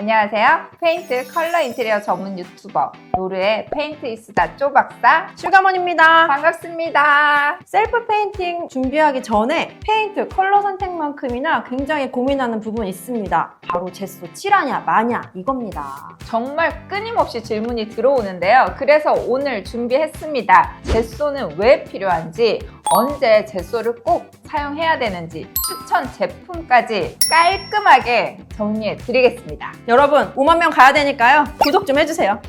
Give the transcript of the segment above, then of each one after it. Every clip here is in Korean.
안녕하세요. 페인트 컬러 인테리어 전문 유튜버 노르의 페인트이스다 쪼박사 슈가먼입니다. 반갑습니다. 셀프 페인팅 준비하기 전에 페인트 컬러 선택만큼이나 굉장히 고민하는 부분이 있습니다. 바로 제소 칠하냐 마냐 이겁니다. 정말 끊임없이 질문이 들어오는데요. 그래서 오늘 준비했습니다. 제소는 왜 필요한지, 언제 제소를 꼭 사용해야 되는지, 추천 제품까지 깔끔하게 정리해 드리겠습니다. 여러분 5만 명 가야 되니까요. 구독 좀 해주세요.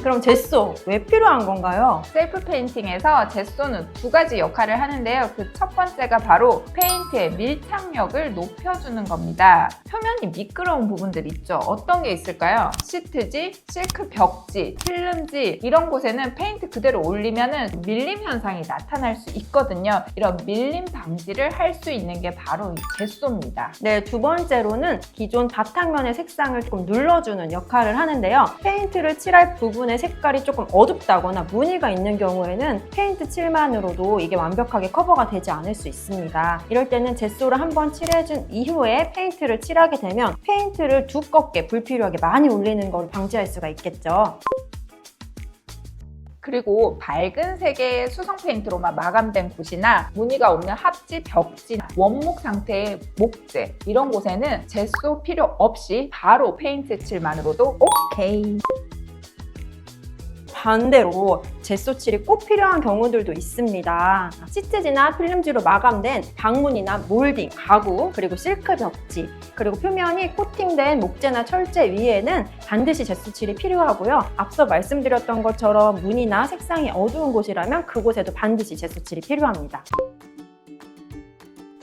그럼 제소 왜 필요한 건가요? 셀프 페인팅에서 제소는 두 가지 역할을 하는데요. 그 첫 번째가 바로 페인트의 밀착력을 높여주는 겁니다. 표면이 미끄러운 부분들 있죠? 어떤 게 있을까요? 시트지, 실크 벽지, 필름지 이런 곳에는 페인트 그대로 올리면 밀림 현상이 나타날 수 있거든요. 이런 밀림 방지를 할 수 있는 게 바로 이 제소입니다. 네, 두 번째로는 기존 바탕면의 색상을 조금 눌러주는 역할을 하는데요. 페인트를 칠할 부분의 색깔이 조금 어둡다거나 무늬가 있는 경우에는 페인트 칠만으로도 이게 완벽하게 커버가 되지 않을 수 있습니다. 이럴 때는 제소를 한번 칠해준 이후에 페인트를 칠하게 되면 페인트를 두껍게 불필요하게 많이 올리는 걸 방지할 수가 있겠죠. 그리고 밝은 색의 수성 페인트로만 마감된 곳이나 무늬가 없는 합지, 벽지나 원목 상태의 목재 이런 곳에는 제소 필요 없이 바로 페인트 칠만으로도 오케이. 반대로 제소 칠이 꼭 필요한 경우들도 있습니다. 시트지나 필름지로 마감된 방문이나 몰딩, 가구, 그리고 실크 벽지, 그리고 표면이 코팅된 목재나 철제 위에는 반드시 제소 칠이 필요하고요. 앞서 말씀드렸던 것처럼 무늬나 색상이 어두운 곳이라면 그곳에도 반드시 제소 칠이 필요합니다.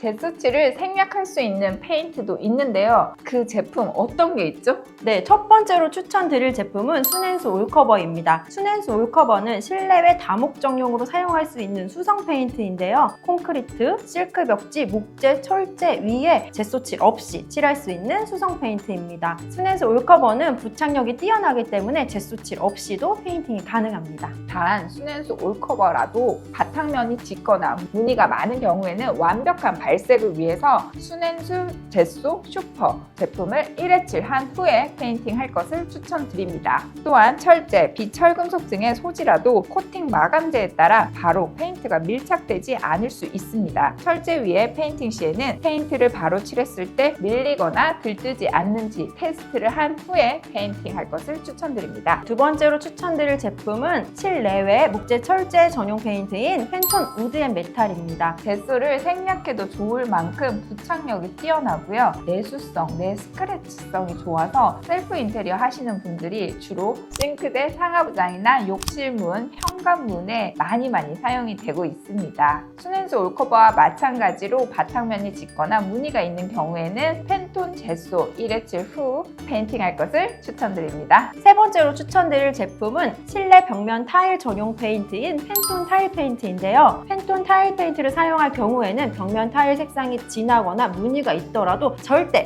제소칠을 생략할 수 있는 페인트도 있는데요. 그 제품 어떤 게 있죠? 네, 첫 번째로 추천드릴 제품은 순앤수 올커버입니다. 순앤수 올커버는 실내외 다목적용으로 사용할 수 있는 수성 페인트인데요. 콘크리트, 실크 벽지, 목재, 철제 위에 제소칠 없이 칠할 수 있는 수성 페인트입니다. 순앤수 올커버는 부착력이 뛰어나기 때문에 제소칠 없이도 페인팅이 가능합니다. 단 순앤수 올커버라도 바탕면이 짙거나 무늬가 많은 경우에는 완벽한 발색을 위해서 순앤수 제소 슈퍼 제품을 1회 칠한 후에 페인팅할 것을 추천드립니다. 또한 철제, 비철금속 등의 소지라도 코팅 마감재에 따라 바로 페인트가 밀착되지 않을 수 있습니다. 철제 위에 페인팅 시에는 페인트를 바로 칠했을 때 밀리거나 들뜨지 않는지 테스트를 한 후에 페인팅할 것을 추천드립니다. 두 번째로 추천드릴 제품은 실내외 목재 철제 전용 페인트인 팬톤 우드 앤 메탈입니다. 제소를 생략해도 좋을 만큼 부착력이 뛰어나고요. 내수성, 내스크래치성이 좋아서 셀프 인테리어 하시는 분들이 주로 싱크대 상하부장이나 욕실문, 현관문에 많이 사용이 되고 있습니다. 순앤수 올커버와 마찬가지로 바탕면이 짙거나 무늬가 있는 경우에는 팬톤 제소 1회 칠 후 페인팅할 것을 추천드립니다. 세 번째로 추천드릴 제품은 실내 벽면 타일 전용 페인트인 팬톤 타일 페인트인데요. 팬톤 타일 페인트를 사용할 경우에는 벽면 타일 색상이 진하거나 무늬가 있더라도 절대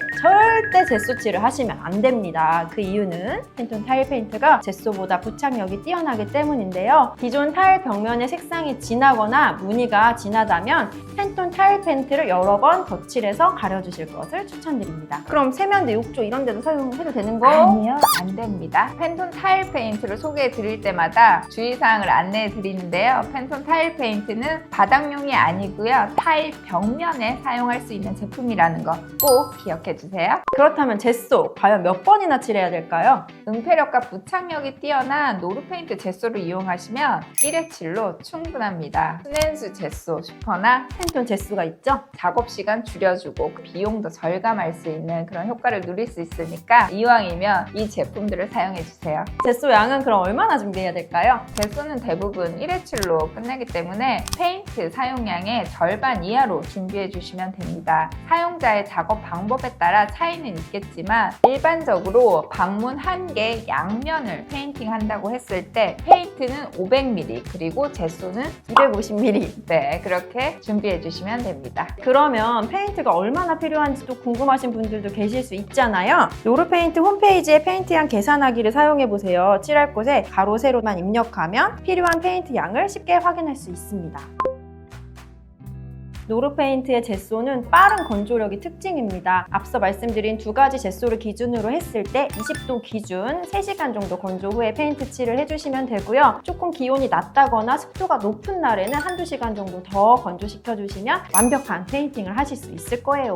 제소칠을 하시면 안 됩니다. 그 이유는 팬톤 타일 페인트가 제소보다 부착력이 뛰어나기 때문인데요. 기존 타일 벽면의 색상이 진하거나 무늬가 진하다면 팬톤 타일 페인트를 여러 번 덧칠해서 가려주실 것을 추천드립니다. 그럼 세면대, 욕조 이런 데도 사용해도 되는 거? 아니요, 안 됩니다. 팬톤 타일 페인트를 소개해 드릴 때마다 주의사항을 안내해 드리는데요. 팬톤 타일 페인트는 바닥용이 아니고요. 타일 벽면에 사용할 수 있는 제품이라는 거 꼭 기억해 주세요. 그렇다면 제소 과연 몇 번이나 칠해야 될까요? 응폐력과 부착력이 뛰어난 노르 페인트 제소를 이용하시면 1회 칠로 충분합니다. 순앤수 제소 슈퍼나 팬톤 제소가 있죠? 작업 시간 줄여주고 비용도 절감할 수 있는 그런 효과를 누릴 수 있으니까 이왕이면 이 제품들을 사용해 주세요. 제소 양은 그럼 얼마나 준비해야 될까요? 제소는 대부분 1회 칠로 끝내기 때문에 페인트 사용량의 절반 이하로 준비해 주시면 됩니다. 사용자의 작업 방법에 따라 차이는 있겠지만 일반적으로 방문 1개 양면을 페인팅 한다고 했을 때 페인트는 500ml 그리고 제소는 250ml. 네, 그렇게 준비해 주시면 됩니다. 그러면 페인트가 얼마나 필요한지도 궁금하신 분들도 계실 수 있잖아요. 노르페인트 홈페이지에 페인트양 계산하기를 사용해보세요. 칠할 곳에 가로, 세로만 입력하면 필요한 페인트 양을 쉽게 확인할 수 있습니다. 노르페인트의 젯소는 빠른 건조력이 특징입니다. 앞서 말씀드린 두 가지 젯소를 기준으로 했을 때 20도 기준 3시간 정도 건조 후에 페인트 칠을 해주시면 되고요. 조금 기온이 낮다거나 습도가 높은 날에는 한두 시간 정도 더 건조시켜주시면 완벽한 페인팅을 하실 수 있을 거예요.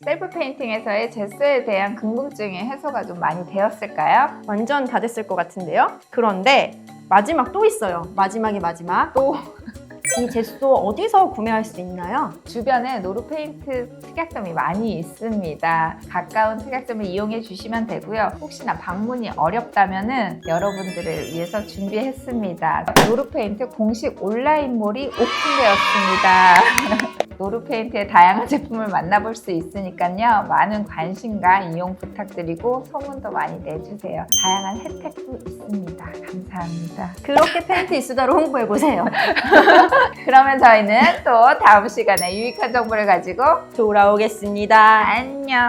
셀프 페인팅에서의 제스에 대한 궁금증이 해소가 좀 많이 되었을까요? 완전 다 됐을 것 같은데요? 그런데 마지막 또 있어요. 마지막에 마지막. 또 이 젯소 어디서 구매할 수 있나요? 주변에 노르페인트 특약점이 많이 있습니다. 가까운 특약점을 이용해 주시면 되고요. 혹시나 방문이 어렵다면 여러분들을 위해서 준비했습니다. 노르페인트 공식 온라인몰이 오픈되었습니다. 노르페인트의 다양한 제품을 만나볼 수 있으니까요. 많은 관심과 이용 부탁드리고 소문도 많이 내주세요. 다양한 혜택도 있습니다. 감사합니다. 그렇게 페인트 이수다로 홍보해보세요. 그러면 저희는 또 다음 시간에 유익한 정보를 가지고 돌아오겠습니다. 안녕.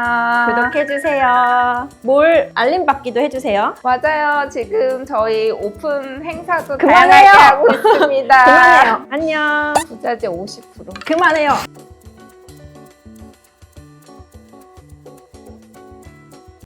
구독해주세요. 뭘 알림 받기도 해주세요. 맞아요. 지금 저희 오픈 행사도 그만해요. 다양하게 하고 있습니다. 그만해요. 안녕. 부자재 50%. 그만해요.